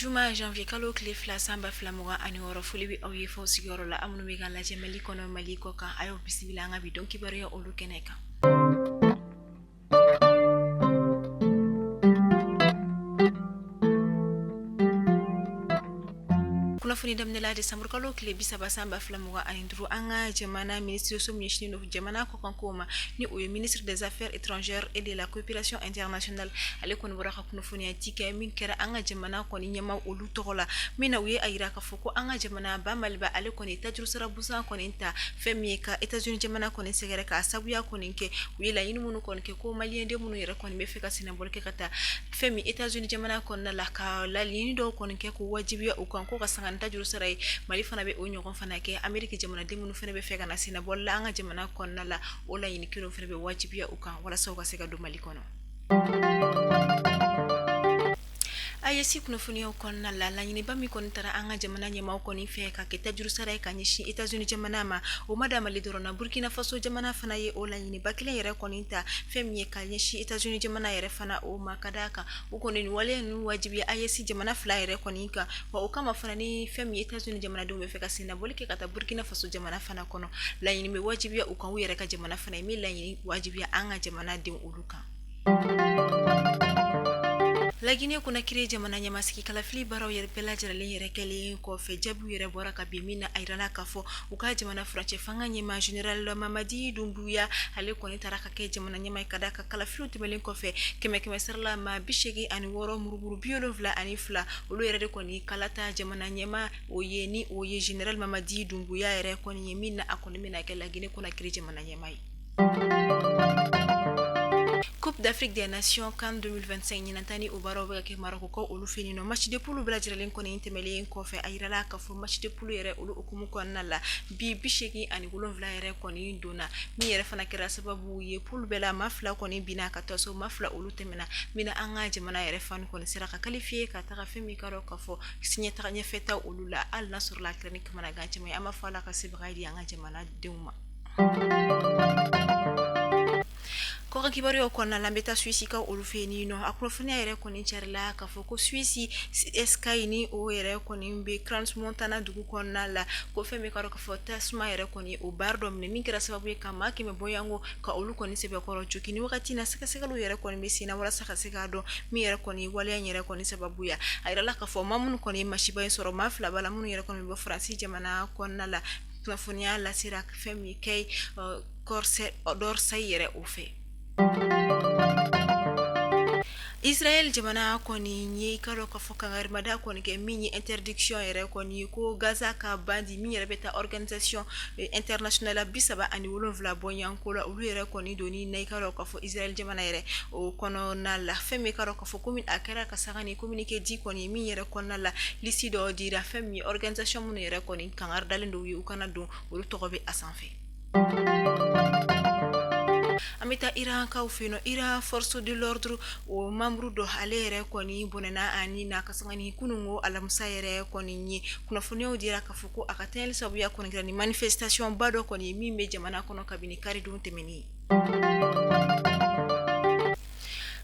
Juma janvier kalo kile fila samba fila mugan ani wɔɔrɔ foli bi aw ye fɔ sigiyɔrɔ la amunu bɛ ka lajɛ Mali kɔnɔ Mali kɔ kan ayo bisimila an ka bi dɔn kibaruya olu kɛnɛ kan. Kunnafoni daminɛla Desanburu kalo kile 30 samba fila mugan ani duuru an ka jamana ministre so min ɲɛsinnen don jamana kɔkanko ma ni o ye ministre des affaires étrangères et de la coopération internationale ale kɔni bɔra ka kunnafoniya di kɛ min kɛra an ka jamana kɔni ɲɛma olu tɔgɔ la min na u ye a yira k'a fɔ ko an ka jamana ba Maliba ale kɔni tajuru sara busan kɔni ta fɛn min ye ka États-Unis jamana kɔni sɛgɛrɛ ka sabuya kɔni kɛ u ye laɲini minnu kɔni kɛ ko maliyɛn den minnu yɛrɛ kɔni bɛ fɛ ka sɛnɛbɔli kɛ ka taa fɛn min États-Unis jamana kɔnɔna la ka laɲini dɔw kɔni kɛ ko wajibiya u kan ko ka sanga tajuru sara ye Mali fana bɛ o ɲɔgɔn fana kɛ Ameriki jamanaden minnu fana bɛ fɛ ka na sɛnɛbɔli la an ka jamana kɔnɔna la o laɲini kelen fana bɛ wajibiya u kan walasa u ka se ka don Mali kɔnɔ. AES kunnafoniyaw kɔnɔna la laɲiniba min kɔni taara an ka jamana ɲɛmaaw kɔni fɛ ka kɛ tajuru sara ye ka ɲɛsin États-Unis jamana ma o ma da Mali dɔrɔn na Burkina Faso jamana fana ye o laɲiniba kelen yɛrɛ kɔni ta fɛn min ye ka ɲɛsin États-Unis jamana yɛrɛ fana o ma ka d'a kan u kɔni nin waleya ninnu wajibiya AES jamana fila yɛrɛ kɔni kan wa o kama fana ni fɛn min ye États-Unis jamanadenw bɛ fɛ ka sɛnɛbɔli kɛ ka taa Burkina Faso jamana fana kɔnɔ laɲini bɛ wajibiya u kan u yɛrɛ ka jamana fana ye min laɲini wajibiya an ka jamanadenw olu kan. Laginɛ kuna kiri jamana ɲɛmasigi kalafili baaraw yɛrɛ bɛɛ lajɛlen yɛrɛ kɛlen kɔfɛ jaabiw yɛrɛ bɔra ka bin min na a yirala k'a fɔ u ka jamana furancɛ fanga ɲɛma Général Mamadi Doumbouya ale kɔni taara ka kɛ jamana ɲɛma ye ka d'a kan kalafiliw tɛmɛlen kɔfɛ kɛmɛ sarala maa 86 murumuru 72 olu yɛrɛ de kɔni kalata jamana ɲɛma o ye ni o ye Général Mamadi Doumbouya yɛrɛ kɔni ye min na a kɔni bɛna kɛ Laginɛ kuna kiri jamana ɲɛma ye. Coupe d'Afrique des Nations CAN 2025 ɲinantani o baaraw bɛ ka kɛ Maroc ko olu fɛ yen nɔ match de poule bɛɛ lajɛlen kɔni tɛmɛlen kɔfɛ a yirala k'a fɔ match de poule yɛrɛ olu hukumu kɔnɔna la bi 87 yɛrɛ kɔni donna min yɛrɛ fana kɛra sababu ye poule bɛɛ la maa fila kɔni binna ka taa so maa fila olu tɛmɛna min na an ka jamana yɛrɛ fani kɔni sera ka qualifier ka taga fɛn min ka dɔn k'a fɔ ɲɛtaga ɲɛfɛta olu la hali n'a sɔrɔ la kɛra ni kamanagan caman ye an b'a fɔ Ala ka sebaga di an ka jamana denw ma. Kɔkan kibaruyaw kɔnɔna la an bɛ taa Suisse ka olu fɛ yen nɔ a kunnafoniya yɛrɛ kɔni carila k'a fɔ ko Suisse Sky ni o yɛrɛ kɔni bɛ Crans-Montana dugu kɔnɔna la ko fɛn min ka dɔn k'a fɔ tasuma yɛrɛ kɔni o baara dɔ minɛ min kɛra sababu ye ka maa 100 bɔyanko ka olu kɔni sɛbɛkɔrɔ joki ni wagati na sɛgɛsɛgɛliw yɛrɛ kɔni bɛ sen na walasa ka se k'a dɔn min yɛrɛ kɔni waleya yɛrɛ kɔni sababu ya a yirala k'a fɔ maa minnu kɔni ye masiba in sɔrɔ maa fila b'a la minnu yɛrɛ kɔni bɛ Faransi jamana kɔnɔna la kunnafoniya lasera fɛn min kɛ Dorsay yɛrɛ o fɛ. Israel jamana kɔni ye ka dɔn k'a fɔ kangarimada kɔni kɛ min ye interdiction yɛrɛ kɔni ko Gaza ka bandi min yɛrɛ bɛ taa organisation internationale 37 bɔyanko la olu yɛrɛ kɔni doni na i ka dɔn k'a fɔ Israel jamana yɛrɛ o kɔnɔna la fɛn min ka dɔn k'a fɔ komi a kɛra ka saga ni communiqué di kɔni min yɛrɛ kɔnɔna la liste dɔ dira fɛn min ye organisation minnu yɛrɛ kɔni kangaridalen dɔw ye u kana don olu tɔgɔ bɛ a sanfɛ. An bɛ taa Iran kaw fɛ yen nɔ Iran force de l'ordre o membre dɔ ale yɛrɛ kɔni bɔnɛna ani na ka sanga ni kunungo alamisa yɛrɛ kɔni ye kunnafoniyaw dira k'a fɔ ko a ka tɛnɛli sabuya kɔni kɛra ni manifestation ba dɔ kɔni min bɛ jamana kɔnɔ kabini karidon tɛmɛnen.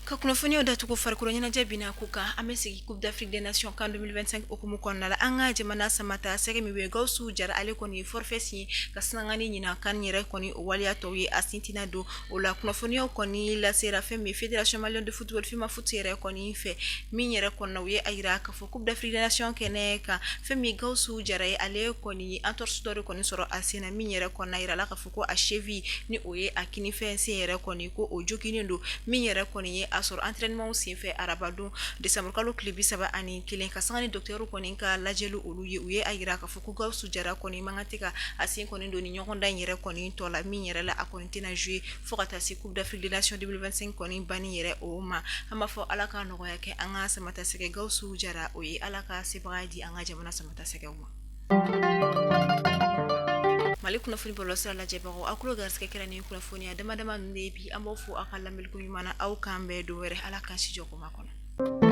Ka kunnafoniyaw datugu farikolo ɲɛnajɛ bina ko kan an bɛ sigi Coupe d'Afrique des Nations CAN 2025 hukumu kɔnɔna la an ka jamana samata sɛgɛ min bɛ Gawusu Jara ale kɔni ye forfait signé ka sinangani ɲina CAN yɛrɛ kɔni o waleya tɔw ye a sintina don o la kunnafoniyaw kɔni lasera fɛn min Fédération Malienne de Football FIMAFOOT yɛrɛ kɔni fɛ min yɛrɛ kɔnɔna u ye a yira k'a fɔ Coupe d'Afrique des Nations kɛnɛ kan fɛn min Gawusu Jara ye ale kɔni ye entorse dɔ de kɔni sɔrɔ a sen na min yɛrɛ kɔnɔna yirala k'a fɔ ko a cheville ni o ye a kinifɛn sen yɛrɛ kɔni ko o jokinen don min yɛrɛ kɔni ye a sɔrɔ entraînement senfɛ arabadon Desanburu kalo tile 31 ka sanga ni docteur kɔni ka lajɛli olu ye u ye a yira k'a fɔ ko Gawusu Jara kɔni man kan tɛ ka a sen kɔni don ni ɲɔgɔn dan yɛrɛ kɔni tɔ la min yɛrɛ la a kɔni tɛna jouer fo ka taa se Coupe d'Afrique des Nations 2025 kɔni banni yɛrɛ o ma an b'a fɔ Ala ka nɔgɔya kɛ an ka samata sɛgɛ Gawusu Jara o ye Ala ka sebaga di an ka jamana samata sɛgɛw ma. Mali kunnafoni bɔlɔlɔ sira lajɛbagaw aw kulo garisɛgɛ kɛra ni kunnafoniya dama dama ninnu de ye bi an b'aw fo aw ka lamɛliko ɲuman na aw k'an bɛɛ don wɛrɛ Ala k'an si jɔ koma kɔnɔ.